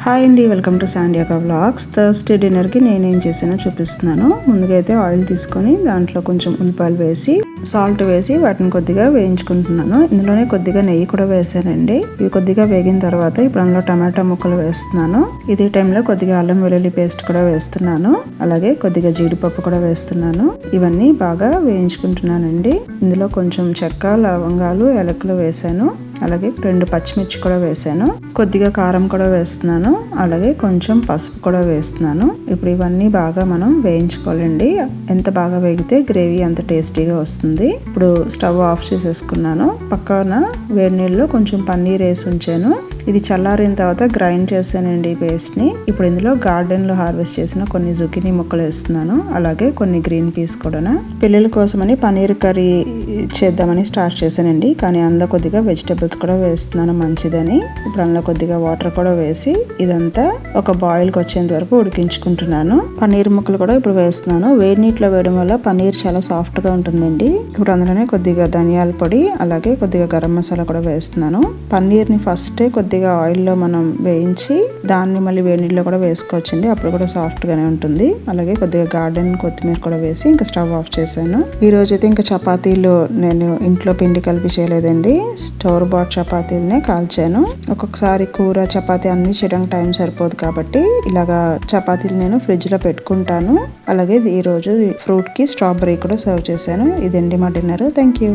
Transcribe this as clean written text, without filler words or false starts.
Hi అండి, welcome to శాండియాకా vlogs. Thursday డిన్నర్కి నేనేం చేసానో చూపిస్తున్నాను. ముందుగా అయితే ఆయిల్ తీసుకొని దాంట్లో కొంచెం ఉల్లిపాయలు వేసి సాల్ట్ వేసి వాటిని కొద్దిగా వేయించుకుంటున్నాను. ఇందులోనే కొద్దిగా నెయ్యి కూడా వేసానండి. ఇవి కొద్దిగా వేగిన తర్వాత ఇప్పుడు అందులో టమాటా ముక్కలు వేస్తున్నాను. ఇదే టైంలో కొద్దిగా అల్లం వెల్లుల్లి పేస్ట్ కూడా వేస్తున్నాను. అలాగే కొద్దిగా జీడిపప్పు కూడా వేస్తున్నాను. ఇవన్నీ బాగా వేయించుకుంటున్నానండి. ఇందులో కొంచెం చెక్క, లవంగాలు, యాలకులు వేసాను. అలాగే 2 పచ్చిమిర్చి కూడా వేసాను. కొద్దిగా కారం కూడా వేస్తున్నాను. అలాగే కొంచెం పసుపు కూడా వేస్తున్నాను. ఇప్పుడు ఇవన్నీ బాగా మనం వేయించుకోవాలండి. ఎంత బాగా వేగితే గ్రేవీ అంత టేస్టీగా వస్తుంది. ఇప్పుడు స్టవ్ ఆఫ్ చేసేసుకున్నాను. పక్కన వేడి నీళ్ళలో కొంచెం పన్నీర్ వేసి ఉంచాను. ఇది చల్లారిన తర్వాత గ్రైండ్ చేశానండి ఈ పేస్ట్ని. ఇప్పుడు ఇందులో గార్డెన్లో హార్వెస్ట్ చేసిన కొన్ని జుకినీ ముక్కలు వేస్తున్నాను. అలాగే కొన్ని గ్రీన్ పీస్ కూడా. పిల్లల కోసమని పన్నీర్ కర్రీ చేద్దామని స్టార్ట్ చేశానండి. కానీ అందులో కొద్దిగా వెజిటబుల్స్ కూడా వేస్తున్నాను మంచిదని. ఇప్పుడు అందులో కొద్దిగా వాటర్ కూడా వేసి ఇదంతా ఒక బాయిల్కి వచ్చేంత వరకు ఉడికించుకుంటున్నాను. పన్నీర్ ముక్కలు కూడా ఇప్పుడు వేస్తున్నాను. వేడి నీటిలో వేయడం వల్ల పన్నీర్ చాలా సాఫ్ట్గా ఉంటుందండి. ఇప్పుడు అందులోనే కొద్దిగా ధనియాల పొడి, అలాగే కొద్దిగా గరం మసాలా కూడా వేస్తున్నాను. పన్నీర్ని ఫస్టే కొద్దిగా ఆయిల్లో మనం వేయించి దాన్ని మళ్ళీ వేడి నీళ్ళలో కూడా వేసుకోవచ్చండి. అప్పుడు కూడా సాఫ్ట్గానే ఉంటుంది. అలాగే కొద్దిగా గార్డెన్ కొత్తిమీర కూడా వేసి ఇంకా స్టవ్ ఆఫ్ చేశాను. ఈ రోజైతే ఇంకా చపాతీలు నేను ఇంట్లో పిండి కలిపి చేయలేదండి. స్టోర్ బాట్ చపాతీలనే కాల్చాను. ఒక్కొక్కసారి కూర చపాతీ అన్ని చేయడానికి టైం సరిపోదు కాబట్టి ఇలాగా చపాతీలు నేను ఫ్రిడ్జ్ లో పెట్టుకుంటాను. అలాగే ఈ రోజు ఫ్రూట్ కి స్ట్రాబెర్రీ కూడా సర్వ్ చేశాను. ఇదండి మా డిన్నర్. Thank you.